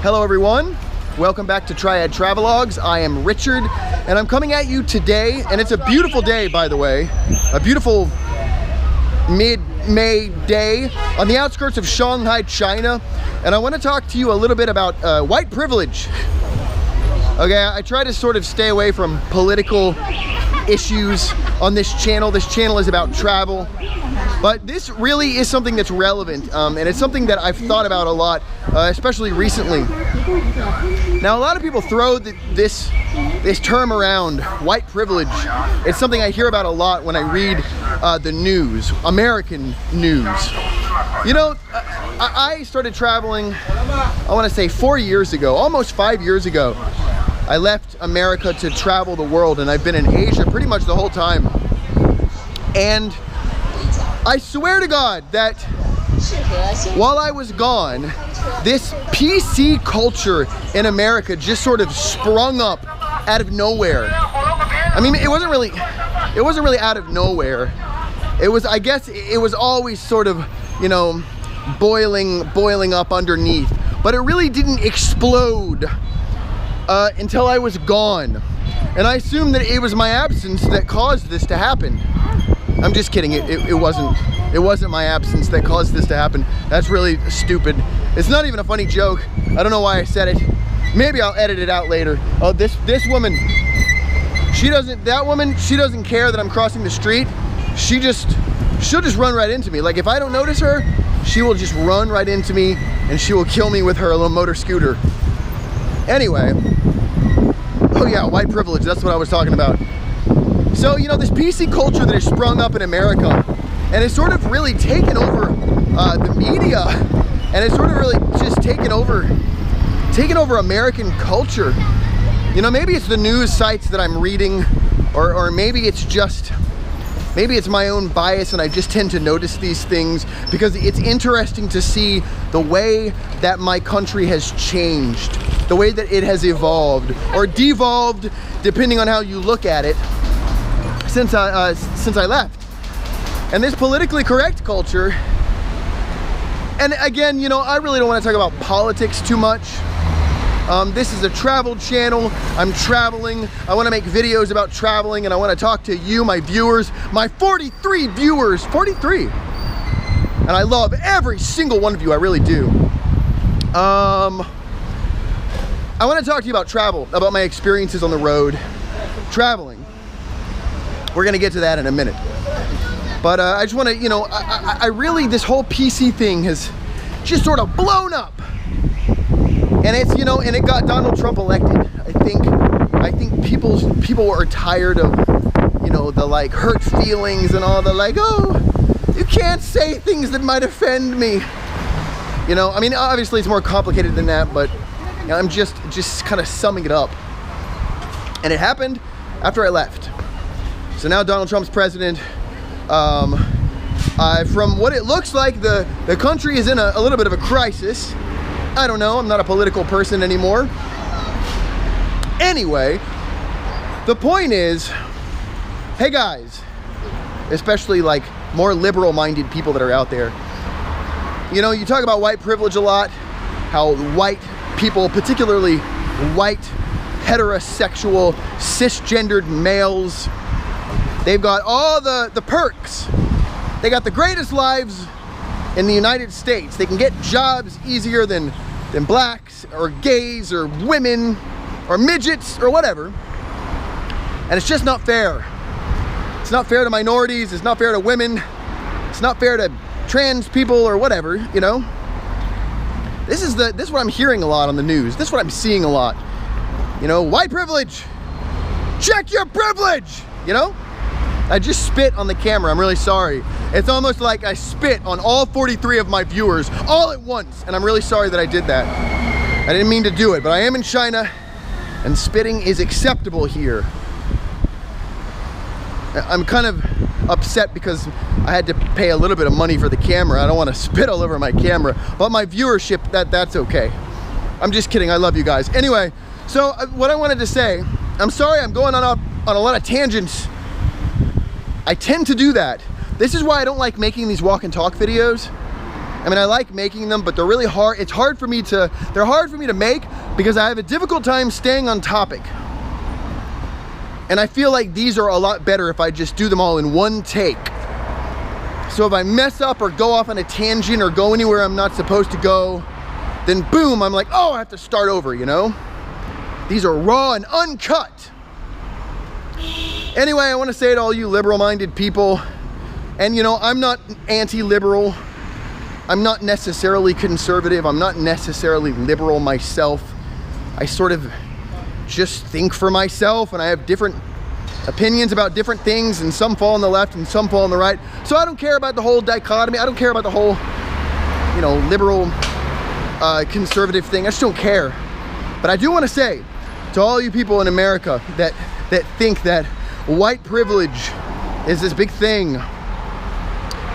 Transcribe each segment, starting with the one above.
Hello everyone, welcome back to Triad Travelogues. I am Richard and I'm coming at you today, and it's a beautiful day, by the way, a beautiful mid-May day on the outskirts of Shanghai, China, and I want to talk to you a little bit about white privilege. Okay, I try to sort of stay away from political issues on this channel. This channel is about travel, but this really is something that's relevant, and it's something that I've thought about a lot, especially recently. Now, a lot of people throw this term around, white privilege. It's something I hear about a lot when I read the news, American news. You know, I started traveling, I want to say 4 years ago, almost 5 years ago. I left America to travel the world, and I've been in Asia pretty much the whole time. And I swear to God that while I was gone, this PC culture in America just sort of sprung up out of nowhere. I mean, it wasn't really out of nowhere. It was, I guess, it was always sort of, you know, boiling up underneath. But it really didn't explode until I was gone. And I assume that it was my absence that caused this to happen. I'm just kidding, it wasn't my absence that caused this to happen. That's really stupid. It's not even a funny joke. I don't know why I said it. Maybe I'll edit it out later. Oh, this woman, she doesn't care that I'm crossing the street. She'll just run right into me. Like, if I don't notice her, she will just run right into me and she will kill me with her little motor scooter. Anyway, oh yeah, white privilege, that's what I was talking about. So, you know, this PC culture that has sprung up in America, and it's sort of really taken over the media, and it's sort of really just taken over American culture. You know, maybe it's the news sites that I'm reading, or maybe it's my own bias and I just tend to notice these things because it's interesting to see the way that my country has changed, the way that it has evolved or devolved, depending on how you look at it, since I left. And this politically correct culture, and again, you know, I really don't want to talk about politics too much. This is a travel channel. I'm traveling. I want to make videos about traveling, and I want to talk to you, my viewers, my 43 viewers, 43. And I love every single one of you, I really do. I want to talk to you about travel, about my experiences on the road, traveling. We're going to get to that in a minute. But I just want to, you know, I really, this whole PC thing has just sort of blown up. And it's, you know, and it got Donald Trump elected. I think people are tired of, you know, the like hurt feelings and all the like, oh, you can't say things that might offend me. You know, I mean, obviously it's more complicated than that, but you know, I'm just kind of summing it up. And it happened after I left. So now Donald Trump's president. From what it looks like, the country is in a little bit of a crisis. I don't know, I'm not a political person anymore. Anyway, the point is, hey guys, especially like more liberal-minded people that are out there, you know, you talk about white privilege a lot, how white people, particularly white, heterosexual, cisgendered males, they've got all the perks. They got the greatest lives in the United States. They can get jobs easier than blacks or gays or women or midgets or whatever. And it's just not fair. It's not fair to minorities. It's not fair to women. It's not fair to trans people or whatever, you know. This is what I'm hearing a lot on the news. This is what I'm seeing a lot. You know, white privilege. Check your privilege, you know? I just spit on the camera, I'm really sorry. It's almost like I spit on all 43 of my viewers all at once, and I'm really sorry that I did that. I didn't mean to do it, but I am in China, and spitting is acceptable here. I'm kind of upset because I had to pay a little bit of money for the camera. I don't want to spit all over my camera, but my viewership, that's okay. I'm just kidding, I love you guys. Anyway, so what I wanted to say, I'm sorry I'm going on a lot of tangents. I tend to do that. This is why I don't like making these walk and talk videos. I mean, I like making them, but they're really hard. They're hard for me to make because I have a difficult time staying on topic. And I feel like these are a lot better if I just do them all in one take. So if I mess up or go off on a tangent or go anywhere I'm not supposed to go, then boom, I'm like, oh, I have to start over, you know? These are raw and uncut. Anyway, I want to say to all you liberal-minded people, and you know, I'm not anti-liberal. I'm not necessarily conservative. I'm not necessarily liberal myself. I sort of just think for myself, and I have different opinions about different things, and some fall on the left and some fall on the right. So I don't care about the whole dichotomy. I don't care about the whole, you know, liberal, conservative thing. I just don't care. But I do want to say to all you people in America that think that white privilege is this big thing,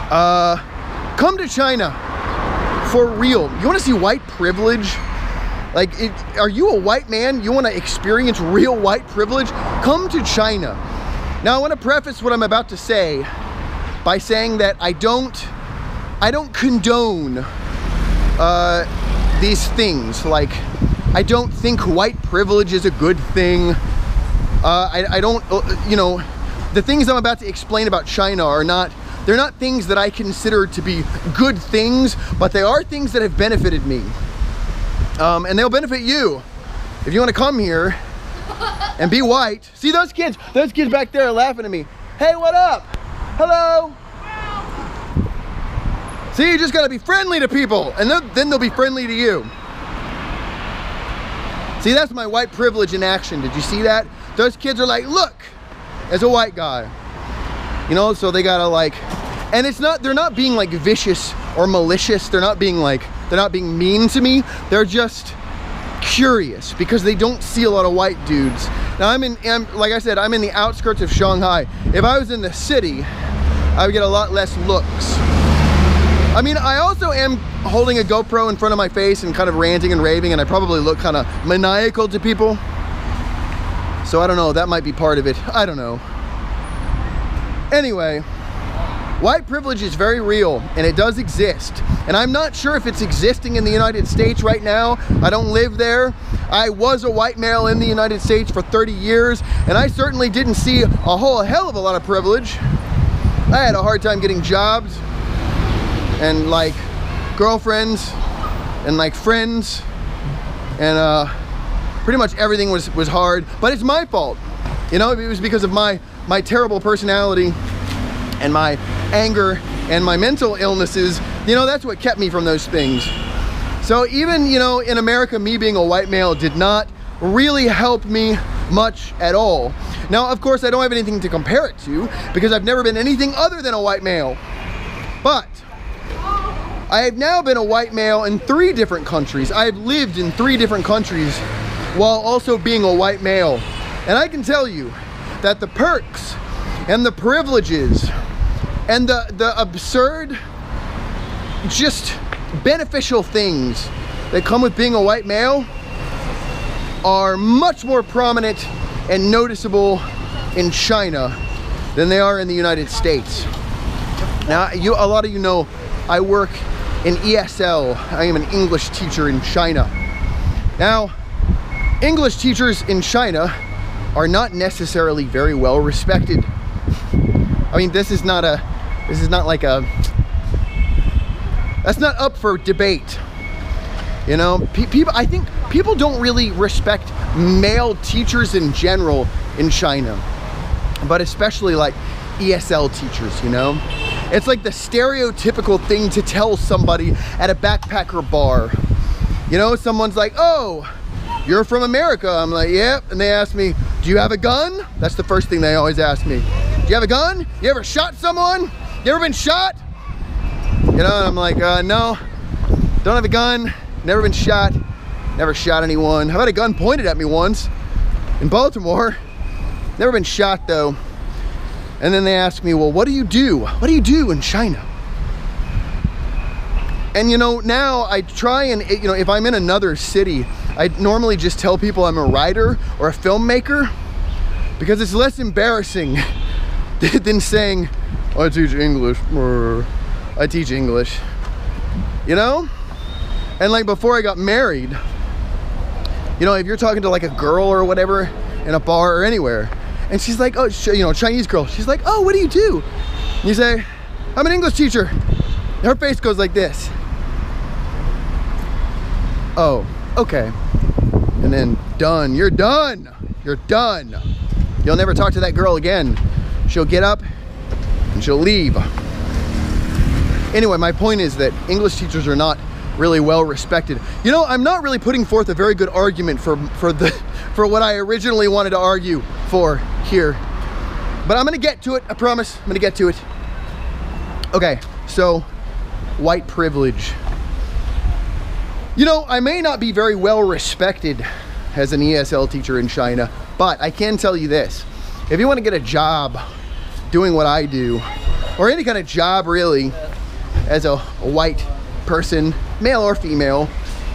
come to China for real. You want to see white privilege? Like, are you a white man? You want to experience real white privilege? Come to China. Now, I want to preface what I'm about to say by saying that I don't condone these things. Like, I don't think white privilege is a good thing. I don't, you know, the things I'm about to explain about China they're not things that I consider to be good things, but they are things that have benefited me. And they'll benefit you if you want to come here and be white. See those kids back there are laughing at me. Hey, what up? Hello. See, you just got to be friendly to people, and then they'll be friendly to you. See, that's my white privilege in action. Did you see that? Those kids are like, look, as a white guy, you know, so they gotta like, and they're not being like vicious or malicious. They're not being mean to me. They're just curious because they don't see a lot of white dudes. Now like I said, I'm in the outskirts of Shanghai. If I was in the city, I would get a lot less looks. I mean, I also am holding a GoPro in front of my face and kind of ranting and raving, and I probably look kind of maniacal to people. So I don't know, that might be part of it. I don't know. Anyway, white privilege is very real, and it does exist. And I'm not sure if it's existing in the United States right now. I don't live there. I was a white male in the United States for 30 years, and I certainly didn't see a whole hell of a lot of privilege. I had a hard time getting jobs, and like girlfriends, and like friends, and pretty much everything was hard, but it's my fault. You know, it was because of my terrible personality and my anger and my mental illnesses. You know, that's what kept me from those things. So even, you know, in America, me being a white male did not really help me much at all. Now, of course, I don't have anything to compare it to because I've never been anything other than a white male. But I have now been a white male in 3 different countries. I have lived in 3 different countries while also being a white male. And I can tell you that the perks and the privileges and the absurd, just beneficial things that come with being a white male are much more prominent and noticeable in China than they are in the United States. Now, a lot of you know I work in ESL. I am an English teacher in China. Now, English teachers in China are not necessarily very well respected. I mean, that's not up for debate. You know, I think people don't really respect male teachers in general in China, but especially like ESL teachers, you know? It's like the stereotypical thing to tell somebody at a backpacker bar. You know, someone's like, oh, you're from America. I'm like, yep. And they ask me, do you have a gun? That's the first thing they always ask me. Do you have a gun? You ever shot someone? You ever been shot? You know, and I'm like, no, don't have a gun. Never been shot. Never shot anyone. I've had a gun pointed at me once in Baltimore. Never been shot though. And then they ask me, well, what do you do? What do you do in China? And you know, now I try and, you know, if I'm in another city, I normally just tell people I'm a writer or a filmmaker because it's less embarrassing than saying, I teach English, or I teach English. you know? And like before I got married, you know, if you're talking to like a girl or whatever in a bar or anywhere, and she's like, oh, you know, Chinese girl, she's like, oh, what do you do? And you say, I'm an English teacher. Her face goes like this. Oh, okay. And then done, you're done. You're done. You'll never talk to that girl again. She'll get up and she'll leave. Anyway, my point is that English teachers are not really well respected. You know, I'm not really putting forth a very good argument for what I originally wanted to argue for here. But I'm gonna get to it, I promise. I'm gonna get to it. Okay, so white privilege. You know, I may not be very well respected as an ESL teacher in China, but I can tell you this. If you want to get a job doing what I do, or any kind of job really, as a white person, male or female,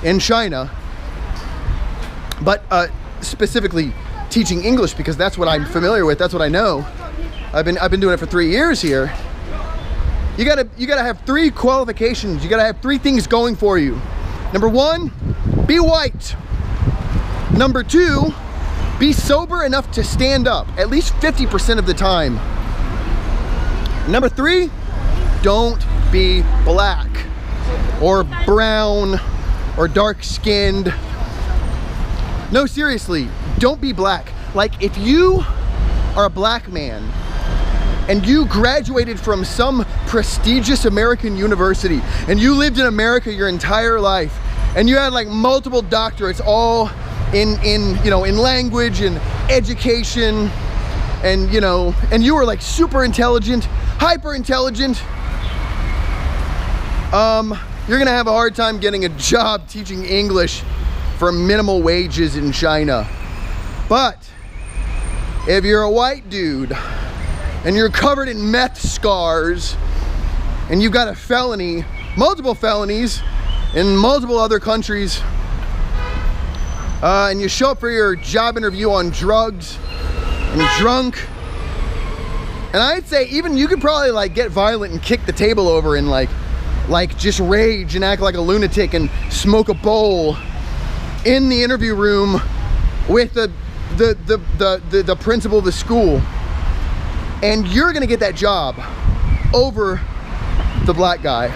in China, but specifically teaching English, because that's what I'm familiar with, that's what I know. I've been doing it for 3 years here. You gotta have 3 qualifications. You gotta have 3 things going for you. Number 1, be white. Number 2, be sober enough to stand up at least 50% of the time. Number 3, don't be black or brown or dark-skinned. No, seriously, don't be black. Like, if you are a black man and you graduated from some prestigious American university and you lived in America your entire life and you had like multiple doctorates all in you know, in language and education, and you know, and you were like super intelligent, hyper intelligent, you're gonna have a hard time getting a job teaching English for minimal wages in China. But if you're a white dude and you're covered in meth scars and you've got a felony, multiple felonies in multiple other countries, and you show up for your job interview on drugs and drunk, and I'd say even you could probably like get violent and kick the table over and like just rage and act like a lunatic and smoke a bowl in the interview room with the principal of the school, and you're gonna get that job over the black guy.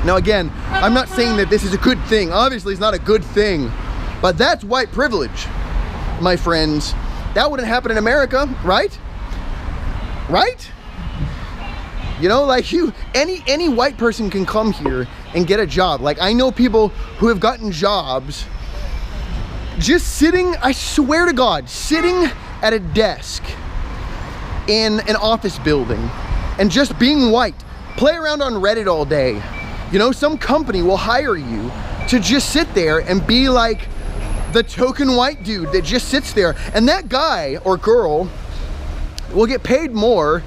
Now again, I'm not saying that this is a good thing. Obviously it's not a good thing, but that's white privilege, my friends. That wouldn't happen in America, right? Right? You know, like any white person can come here and get a job. Like, I know people who have gotten jobs just sitting, I swear to God, sitting at a desk in an office building and just being white. Play around on Reddit all day. You know, some company will hire you to just sit there and be like the token white dude that just sits there. And that guy or girl will get paid more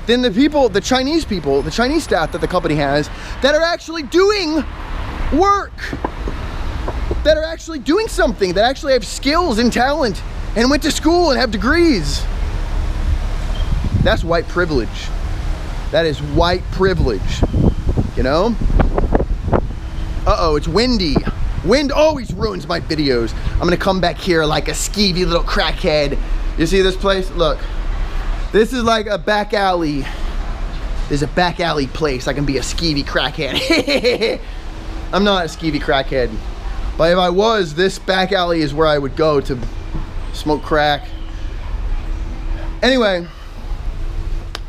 than the people, the Chinese staff that the company has that are actually doing work, that are actually doing something, that actually have skills and talent and went to school and have degrees. That's white privilege. That is white privilege, you know? Uh-oh, it's windy. Wind always ruins my videos. I'm gonna come back here like a skeevy little crackhead. You see this place? Look. This is like a back alley. There's a back alley place. I can be a skeevy crackhead. I'm not a skeevy crackhead. But if I was, this back alley is where I would go to smoke crack. Anyway,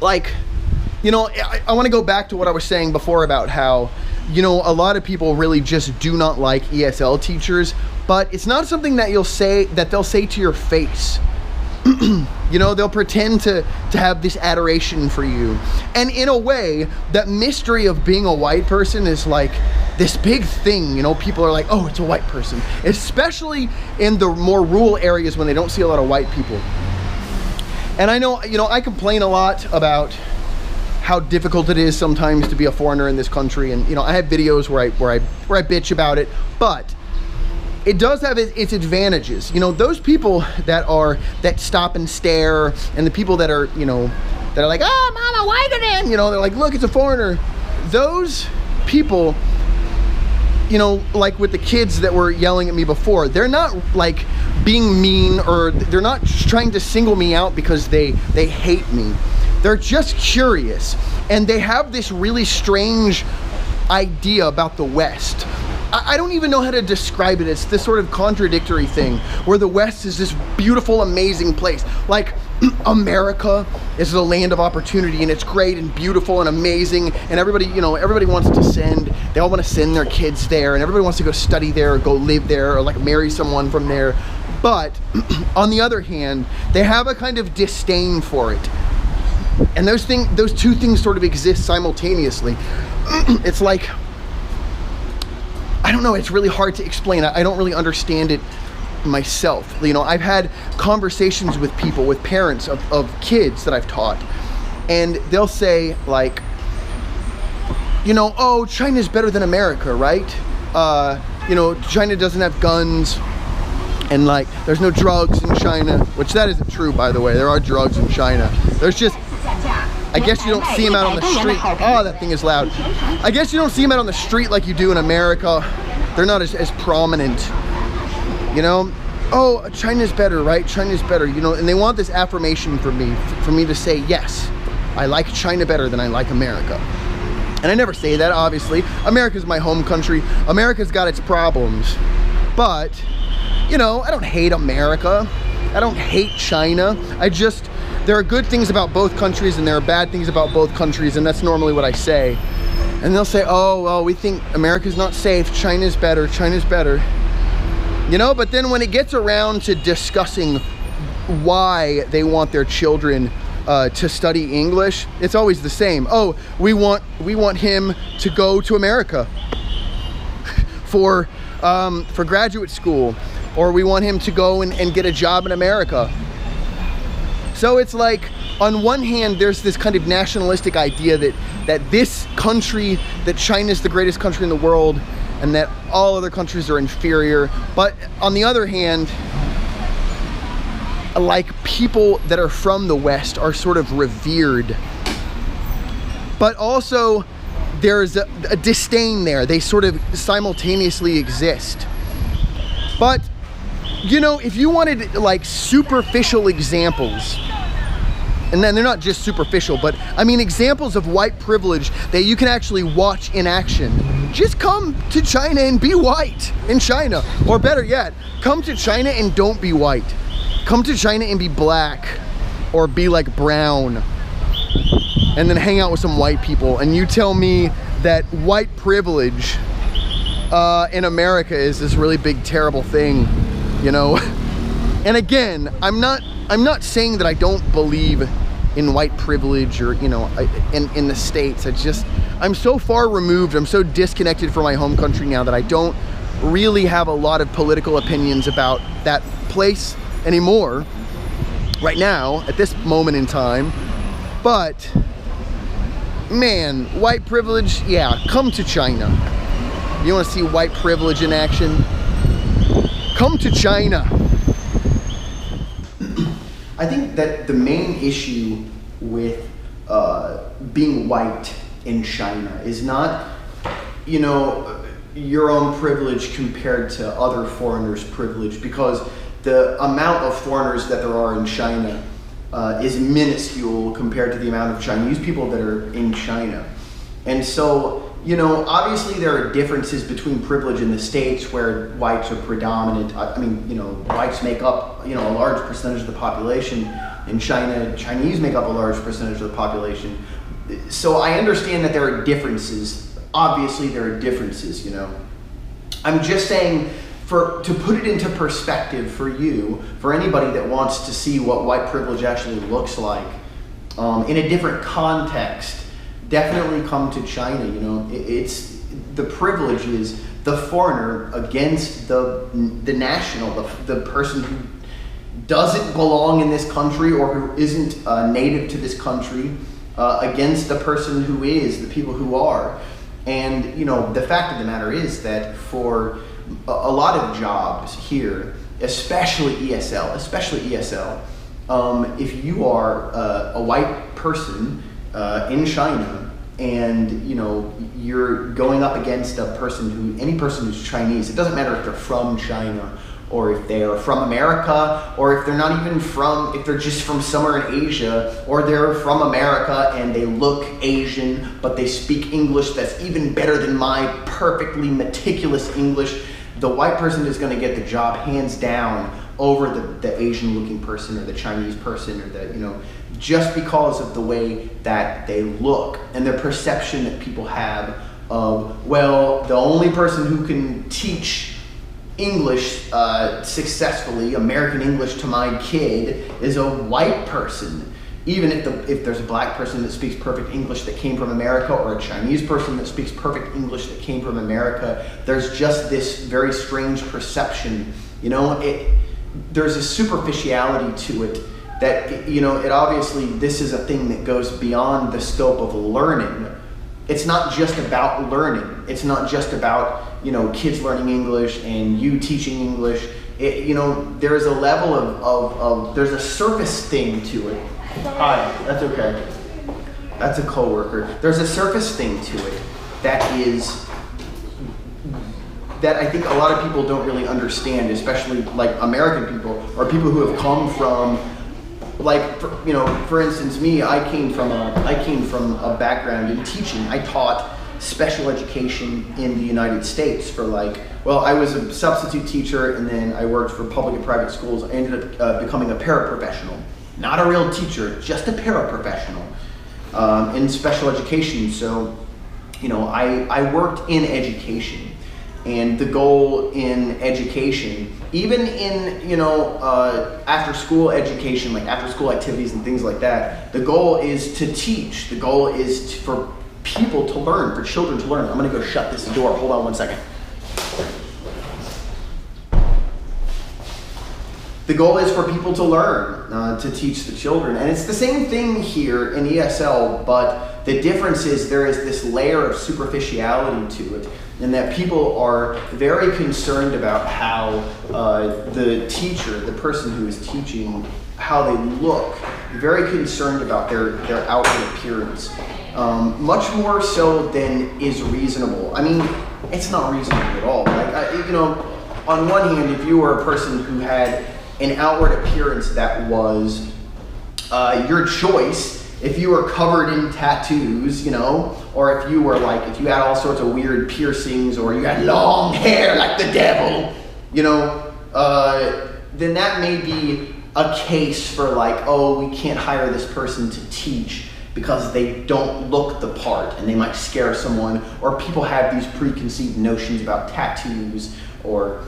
like, you know, I want to go back to what I was saying before about how, you know, a lot of people really just do not like ESL teachers, but it's not something that they'll say to your face. You know, they'll pretend to have this adoration for you. And in a way, that mystery of being a white person is like this big thing. You know, people are like, oh, it's a white person. Especially in the more rural areas when they don't see a lot of white people. And I know, you know, I complain a lot about how difficult it is sometimes to be a foreigner in this country. And, you know, I have videos where I bitch about it, but it does have its advantages. You know, those people that stop and stare, and the people that are, you know, that are like, oh, mama, why again? You know, they're like, look, it's a foreigner. Those people you know, like with the kids that were yelling at me before, they're not like being mean, or they're not trying to single me out because they hate me. They're just curious, and they have this really strange idea about the West. I don't even know how to describe it. It's this sort of contradictory thing where the West is this beautiful, amazing place. Like, America is the land of opportunity, and it's great and beautiful and amazing, and everybody, you know, everybody wants to send, they all want to send their kids there, and everybody wants to go study there or go live there or like marry someone from there. But on the other hand, they have a kind of disdain for it. And those two things sort of exist simultaneously. It's like, I don't know, it's really hard to explain. I don't really understand it myself. You know, I've had conversations with people, with parents of kids that I've taught, and they'll say like, you know, oh, China's better than America, right? You know, China doesn't have guns, and like, there's no drugs in China, which that isn't true, by the way. There are drugs in China. There's just, I guess you don't see them out on the street. Oh, that thing is loud. I guess you don't see them out on the street like you do in America. They're not as prominent, you know? Oh, China's better, right? China's better, you know? And they want this affirmation from me to say, yes, I like China better than I like America. And I never say that, obviously. America's my home country. America's got its problems. But, you know, I don't hate America. I don't hate China. There are good things about both countries, and there are bad things about both countries, and that's normally what I say. And they'll say, oh, well, we think America's not safe, China's better, China's better. You know, but then when it gets around to discussing why they want their children to study English, it's always the same. Oh, we want him to go to America for graduate school, or we want him to go and get a job in America. So it's like, on one hand, there's this kind of nationalistic idea that this country, that China's the greatest country in the world, and that all other countries are inferior. But on the other hand, like, people that are from the West are sort of revered. But also, there's a disdain there. They sort of simultaneously exist. But, you know, if you wanted like superficial examples, and then they're not just superficial, but I mean examples of white privilege that you can actually watch in action, just come to China and be white in China. Or better yet, come to China and don't be white. Come to China and be black, or be like brown, and then hang out with some white people, and you tell me that white privilege in America is this really big, terrible thing, you know? And again, I'm not saying that I don't believe in white privilege, or, you know, in the States. I'm so far removed, I'm so disconnected from my home country now that I don't really have a lot of political opinions about that place anymore, right now, at this moment in time. But, man, white privilege, yeah, come to China. You want to see white privilege in action? Come to China. I think that the main issue with being white in China is not, you know, your own privilege compared to other foreigners' privilege, because the amount of foreigners that there are in China is minuscule compared to the amount of Chinese people that are in China. And so, you know, obviously there are differences between privilege in the States, where whites are predominant. I mean, you know, whites make up, you know, a large percentage of the population. In China, Chinese make up a large percentage of the population. So I understand that there are differences. Obviously there are differences, you know. I'm just saying, to put it into perspective for you, for anybody that wants to see what white privilege actually looks like in a different context, definitely come to China. You know, it's the privilege is the foreigner against the national, the person who doesn't belong in this country, or who isn't native to this country, against the person who is, the people who are. And, you know, the fact of the matter is that for a lot of jobs here, especially ESL, if you are a white person in China, and you're going up against any person who's Chinese. It doesn't matter if they're from China, or if they're from America, or if they're not even if they're just from somewhere in Asia, or they're from America and they look Asian, but they speak English that's even better than my perfectly meticulous English. The white person is going to get the job hands down over the Asian looking person or the Chinese person, or just because of the way that they look and the perception that people have of, well, the only person who can teach English successfully, American English to my kid, is a white person. Even if there's a black person that speaks perfect English that came from America, or a Chinese person that speaks perfect English that came from America, there's just this very strange perception. There's a superficiality to it that, it obviously, this is a thing that goes beyond the scope of learning. It's not just about learning. It's not just about, kids learning English and you teaching English. There's a level of there's a surface thing to it. Hi, that's okay. That's a coworker. There's a surface thing to it that I think a lot of people don't really understand, especially like American people or people who have come from, for instance, me. I came from a background in teaching. I taught special education in the United States for I was a substitute teacher, and then I worked for public and private schools. I ended up becoming a paraprofessional. Not a real teacher, just a paraprofessional in special education. So, I worked in education, and the goal in education, even in, after school education, like after school activities and things like that, the goal is to teach. The goal is for people to learn, for children to learn. I'm gonna go shut this door. Hold on one second. The goal is for people to learn, to teach the children. And it's the same thing here in ESL, but the difference is there is this layer of superficiality to it, and that people are very concerned about how the teacher, the person who is teaching, how they look, very concerned about their outward appearance. Much more so than is reasonable. I mean, it's not reasonable at all. On one hand, if you were a person who had an outward appearance that was your choice, if you were covered in tattoos, or if you were if you had all sorts of weird piercings, or you had long hair like the devil, then that may be a case for we can't hire this person to teach because they don't look the part and they might scare someone, or people have these preconceived notions about tattoos or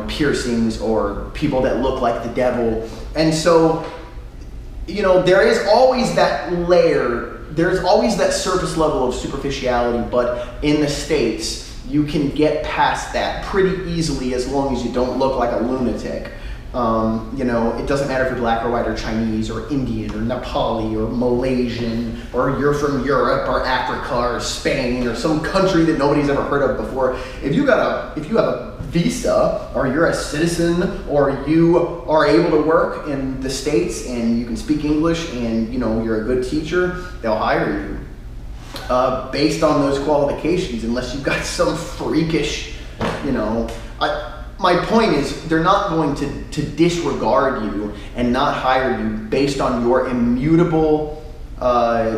piercings, or people that look like the devil. And so, there is always that layer, there's always that surface level of superficiality, but in the States, you can get past that pretty easily as long as you don't look like a lunatic. It doesn't matter if you're black or white or Chinese or Indian or Nepali or Malaysian, or you're from Europe or Africa or Spain or some country that nobody's ever heard of before. If you have a visa, or you're a citizen, or you are able to work in the States and you can speak English and you're a good teacher, they'll hire you based on those qualifications, unless you've got some freakish, my point is, they're not going to disregard you and not hire you based on your immutable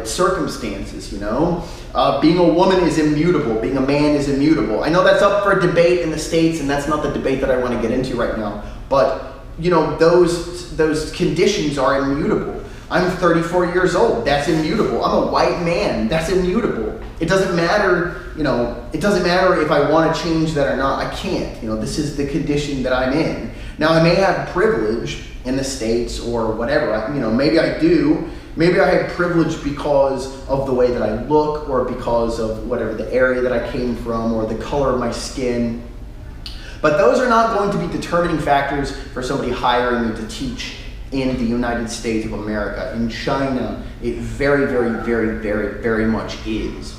circumstances, Being a woman is immutable. Being a man is immutable. I know that's up for debate in the States, and that's not the debate that I want to get into right now. But, those conditions are immutable. I'm 34 years old. That's immutable. I'm a white man. That's immutable. It doesn't matter, it doesn't matter if I want to change that or not. I can't. This is the condition that I'm in. Now, I may have privilege in the States or whatever. Maybe I do. Maybe I have privilege because of the way that I look, or because of whatever the area that I came from, or the color of my skin. But those are not going to be determining factors for somebody hiring me to teach in the United States of America. In China, it very, very, very, very, very much is.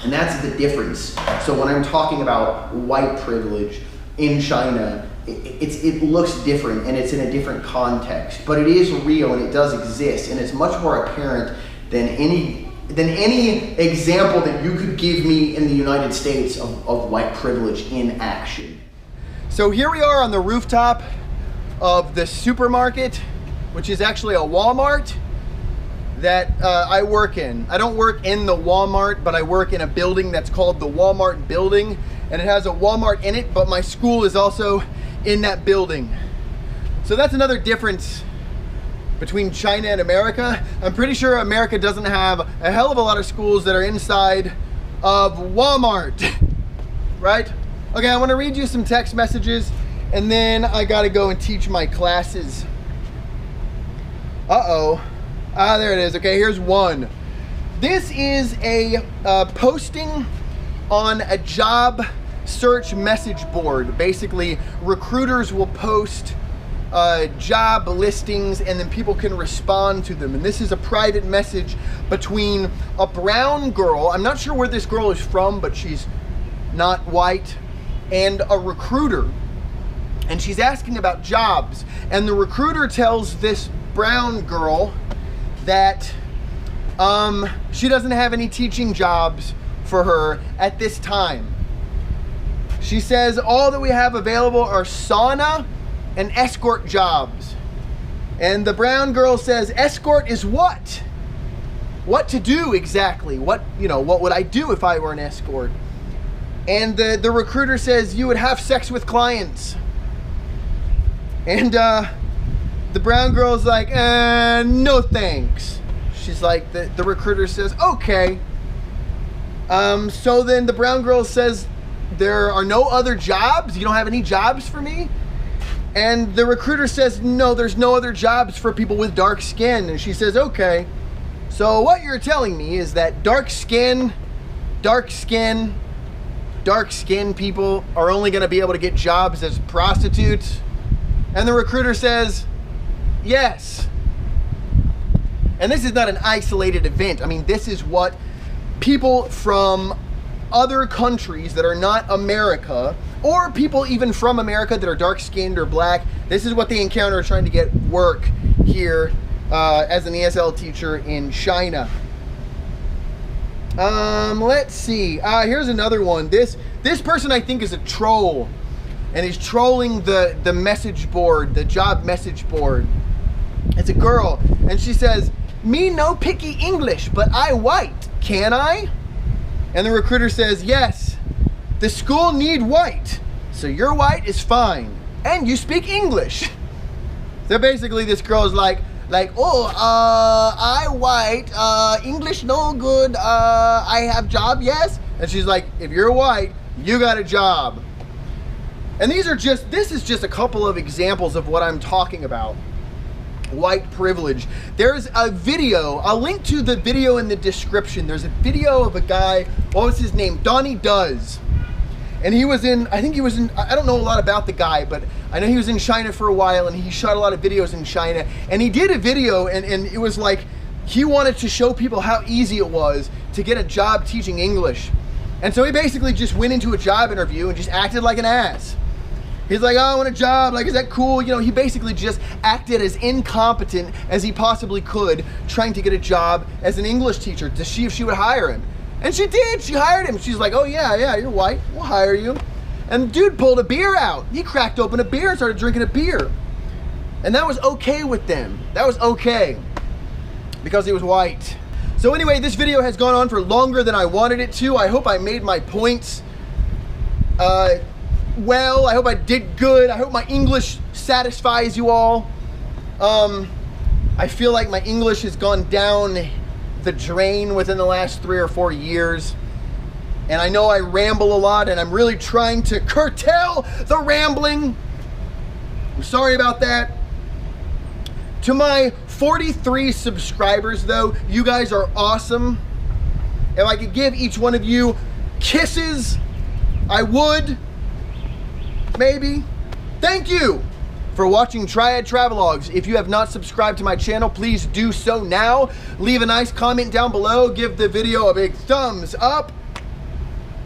And that's the difference. So when I'm talking about white privilege in China, it looks different, and it's in a different context, but it is real and it does exist, and it's much more apparent than any than any example that you could give me in the United States of white privilege in action. So here we are on the rooftop of the supermarket, which is actually a Walmart that I work in. I don't work in the Walmart, but I work in a building that's called the Walmart building, and it has a Walmart in it, but my school is also in that building. So that's another difference between China and America. I'm pretty sure America doesn't have a hell of a lot of schools that are inside of Walmart, right? Okay, I wanna read you some text messages and then I gotta go and teach my classes. There it is. Okay, here's one. This is a posting on a job search message board. Basically, recruiters will post job listings and then people can respond to them. And this is a private message between a brown girl, I'm not sure where this girl is from, but she's not white, and a recruiter. And she's asking about jobs. And the recruiter tells this brown girl that she doesn't have any teaching jobs for her at this time. She says all that we have available are sauna and escort jobs. And the brown girl says, escort is what? What to do exactly? What would I do if I were an escort? And the recruiter says, you would have sex with clients. And the brown girl's like, no thanks. She's like, the recruiter says, okay. So then the brown girl says, there are no other jobs? You don't have any jobs for me? And the recruiter says, no, there's no other jobs for people with dark skin. And she says, okay. So what you're telling me is that dark skin people are only gonna be able to get jobs as prostitutes? And the recruiter says, yes. And this is not an isolated event. I mean, this is what people from other countries that are not America, or people even from America that are dark-skinned or black, this is what they encounter trying to get work here as an ESL teacher in China. Let's see. Here's another one. This person I think is a troll, and he's trolling the message board, the job message board. It's a girl, and she says, me no picky English, but I white, can I? And the recruiter says, yes, the school need white, so your white is fine, and you speak English. So basically this girl is like, I white, English no good, I have job, yes? And she's like, if you're white, you got a job. And this is just a couple of examples of what I'm talking about. White privilege. There's a video, I'll link to the video in the description. There's a video of a guy, what was his name? Donnie Does. And he was in, I don't know a lot about the guy, but I know he was in China for a while and he shot a lot of videos in China. And he did a video and it was like, he wanted to show people how easy it was to get a job teaching English. And so he basically just went into a job interview and just acted like an ass. He's like, oh, I want a job, like, is that cool? You know, he basically just acted as incompetent as he possibly could, trying to get a job as an English teacher to see if she would hire him. And she did, she hired him. She's like, oh yeah, you're white, we'll hire you. And the dude pulled a beer out. He cracked open a beer and started drinking a beer. And that was okay with them. That was okay, because he was white. So anyway, this video has gone on for longer than I wanted it to. I hope I made my points well. I hope I did good. I hope my English satisfies you all. I feel like my English has gone down the drain within the last 3 or 4 years. And I know I ramble a lot and I'm really trying to curtail the rambling. I'm sorry about that. To my 43 subscribers though, you guys are awesome. If I could give each one of you kisses, I would. Maybe. Thank you for watching Triad Travelogues. If you have not subscribed to my channel, please do so now. Leave a nice comment down below. Give the video a big thumbs up.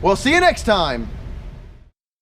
We'll see you next time.